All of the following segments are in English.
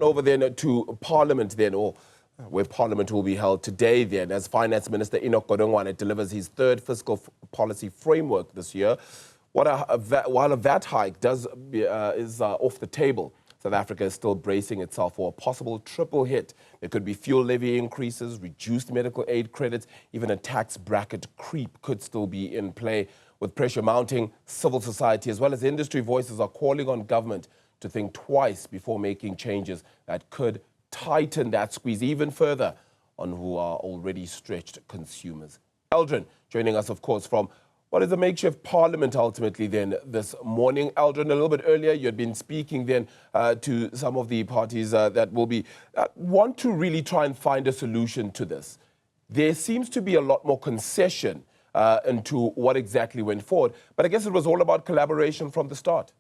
Over then to Parliament then, or where Parliament will be held today then, as Finance Minister Enoch Godongwana delivers his third fiscal policy framework this year. While a VAT hike is off the table, South Africa is still bracing itself for a possible triple hit. There could be fuel levy increases, reduced medical aid credits, even a tax bracket creep could still be in play. With pressure mounting, civil society as well as industry voices are calling on government to think twice before making changes that could tighten that squeeze even further on who are already stretched consumers. Aldrin joining us, of course, from what is a makeshift parliament ultimately then this morning. Aldrin, a little bit earlier, you had been speaking then to some of the parties that will be want to really try and find a solution to this. There seems to be a lot more concession into what exactly went forward, but I guess it was all about collaboration from the start.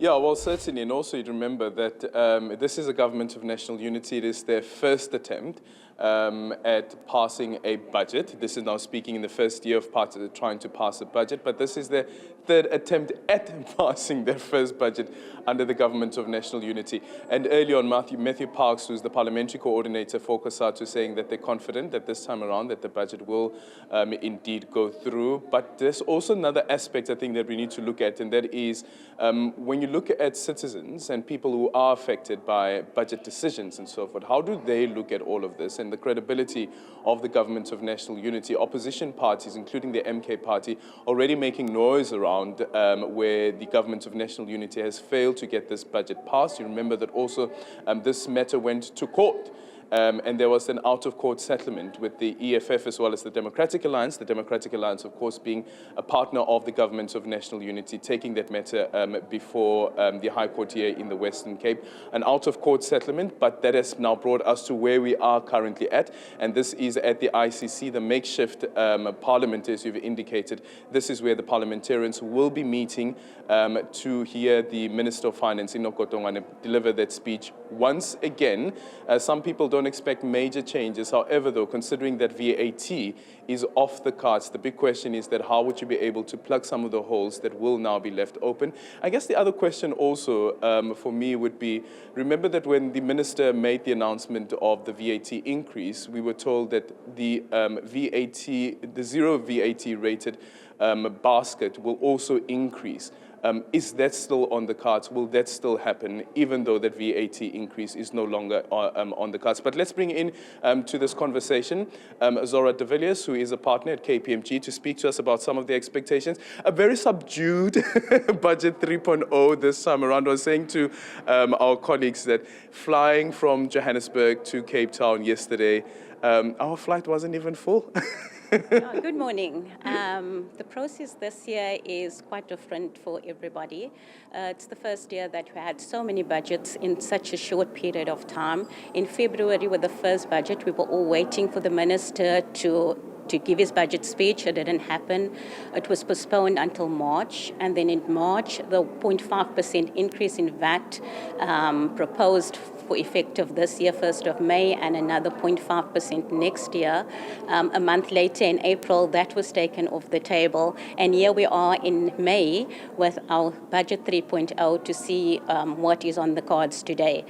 Yeah, well, certainly, and also you'd remember that this is a government of national unity. It is their first attempt at passing a budget. This is now speaking in the first year of trying to pass a budget, but this is their third attempt at passing their first budget under the government of national unity. And earlier on, Matthew Parks, who's the parliamentary coordinator for COSATU, saying that they're confident that this time around that the budget will indeed go through. But there's also another aspect I think that we need to look at, and that is when you look at citizens and people who are affected by budget decisions and so forth, how do they look at all of this and the credibility of the government of national unity? Opposition parties, including the MK party, already making noise around where the government of national unity has failed to get this budget passed. You remember that also this matter went to court. And there was an out-of-court settlement with the EFF as well as the Democratic Alliance. The Democratic Alliance, of course, being a partner of the government of national unity, taking that matter before the High Court here in the Western Cape. An out-of-court settlement, but that has now brought us to where we are currently at. And this is at the ICC, the makeshift parliament, as you've indicated. This is where the parliamentarians will be meeting to hear the Minister of Finance, Enoch Godongwana, deliver that speech once again. Some people don't expect major changes. However, though, considering that VAT is off the cards, the big question is that how would you be able to plug some of the holes that will now be left open? I guess the other question also for me would be, remember that when the minister made the announcement of the VAT increase, we were told that the the zero VAT rated basket will also increase. Is that still on the cards? Will that still happen, even though that VAT increase is no longer on the cards? But let's bring in to this conversation Zohra de Villiers, who is a partner at KPMG, to speak to us about some of the expectations. A very subdued budget 3.0 this time around. I was saying to our colleagues that flying from Johannesburg to Cape Town yesterday, our flight wasn't even full. Good morning. The process this year is quite different for everybody. It's the first year that we had so many budgets in such a short period of time. In February, with the first budget, we were all waiting for the minister to give his budget speech. It didn't happen. It was postponed until March. And then in March, the 0.5% increase in VAT proposed for effective this year, 1st of May, and another 0.5% next year. A month later, in April, that was taken off the table. And here we are in May with our budget 3.0 to see what is on the cards today.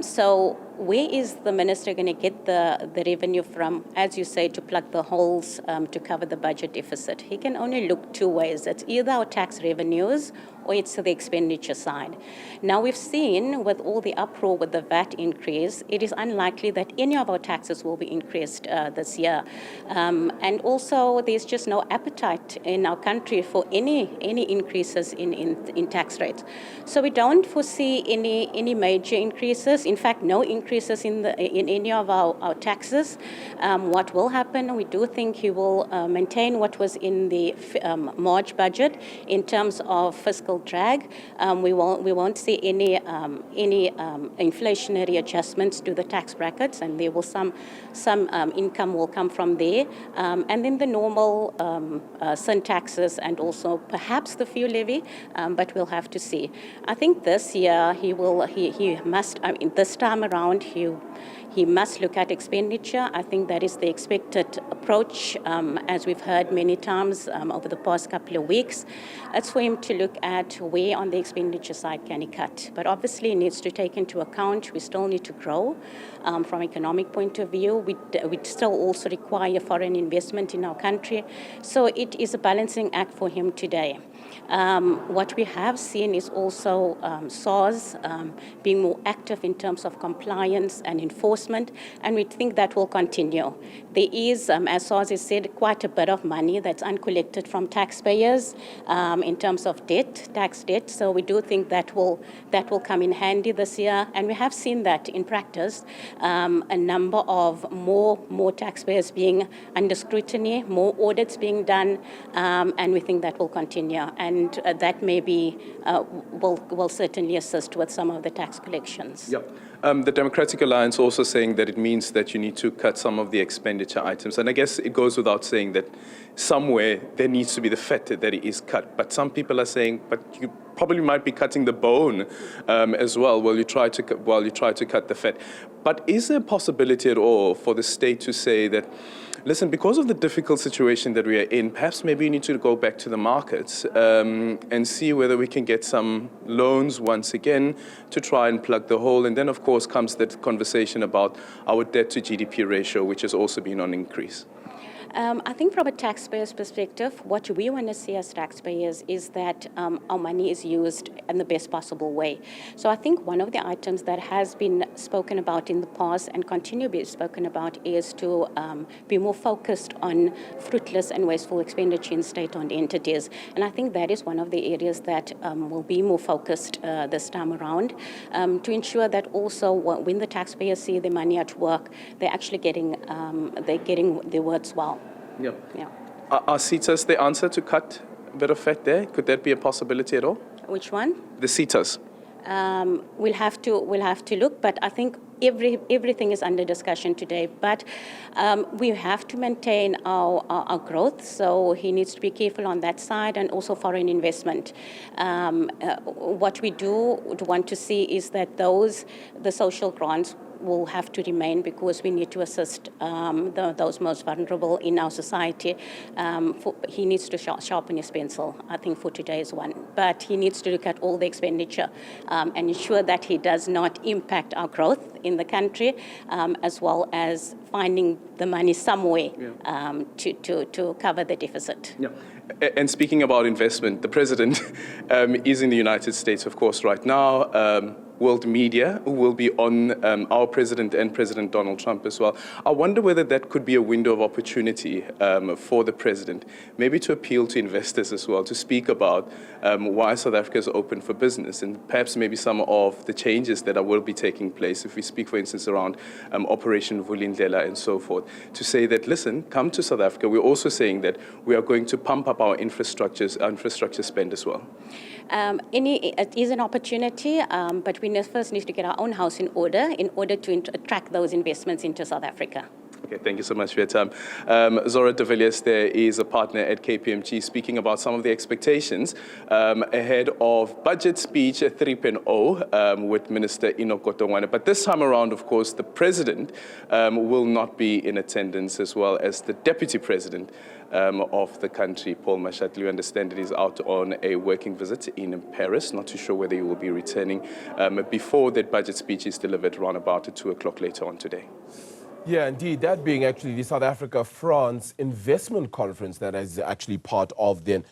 So where is the minister going to get the revenue from, as you say, to plug the holes to cover the budget deficit? He can only look two ways. It's either our tax revenues or it's the expenditure side. Now we've seen with all the uproar with the VAT increase, it is unlikely that any of our taxes will be increased this year. And also there's just no appetite in our country for any increases in tax rates. So we don't foresee any major increases. In fact, no increases in any of our taxes. What will happen, we do think he will maintain what was in the March budget in terms of fiscal drag. We won't see any inflationary adjustments to the tax brackets, and there will some income will come from there, and then the normal sin taxes and also perhaps the fuel levy, but we'll have to see. I think this year he must. This time around he must look at expenditure. I think that is the expected approach, as we've heard many times over the past couple of weeks. It's for him to look at at where on the expenditure side can he cut. But obviously he needs to take into account we still need to grow from economic point of view. We still also require foreign investment in our country. So it is a balancing act for him today. What we have seen is also SARS being more active in terms of compliance and enforcement, and we think that will continue. There is, as SARS has said, quite a bit of money that's uncollected from taxpayers in terms of debt, tax debt. So we do think that will come in handy this year, and we have seen that in practice. A number of more taxpayers being under scrutiny, more audits being done, and we think that will continue. And that maybe will certainly assist with some of the tax collections. Yep. The Democratic Alliance also saying that it means that you need to cut some of the expenditure items. And I guess it goes without saying that somewhere there needs to be the fat that it is cut. But some people are saying, but you probably might be cutting the bone as well while you try to cut the fat. But is there a possibility at all for the state to say that, listen, because of the difficult situation that we are in, perhaps maybe you need to go back to the markets and see whether we can get some loans once again to try and plug the hole. And then, of course, comes that conversation about our debt to GDP ratio, which has also been on increase. I think from a taxpayer's perspective, what we want to see as taxpayers is that our money is used in the best possible way. So I think one of the items that has been spoken about in the past and continue to be spoken about is to be more focused on fruitless and wasteful expenditure in state-owned entities. And I think that is one of the areas that will be more focused this time around to ensure that also when the taxpayers see the money at work, they're actually getting their words well. Yep. Yeah. Are CETAs the answer to cut a bit of fat there? Could that be a possibility at all? Which one? The CETAs. We'll have to look, but I think everything is under discussion today. But we have to maintain our growth, so he needs to be careful on that side, and also foreign investment. What we do want to see is that the social grants will have to remain, because we need to assist those most vulnerable in our society. He needs to sharpen his pencil, I think, for today's one. But he needs to look at all the expenditure and ensure that he does not impact our growth in the country, as well as finding the money somewhere to cover the deficit. Yeah. And speaking about investment, the president is in the United States, of course, right now. World media will be on our president and President Donald Trump as well. I wonder whether that could be a window of opportunity for the president, maybe to appeal to investors as well, to speak about why South Africa is open for business, and perhaps maybe some of the changes that will be taking place. If we speak, for instance, around Operation Vulindlela and so forth, to say that, listen, come to South Africa. We're also saying that we are going to pump up our infrastructure spend as well. It is an opportunity, but we first need to get our own house in order to attract those investments into South Africa. Okay, thank you so much for your time. Zohra de Villiers there is a partner at KPMG, speaking about some of the expectations ahead of budget speech 3.0 with Minister Enoch Godongwana. But this time around, of course, the president will not be in attendance, as well as the deputy president of the country, Paul Mashatile. We understand that he's out on a working visit in Paris. Not too sure whether he will be returning before that budget speech is delivered around about at 2 o'clock later on today. Yeah, indeed. That being actually the South Africa-France investment conference that is actually part of then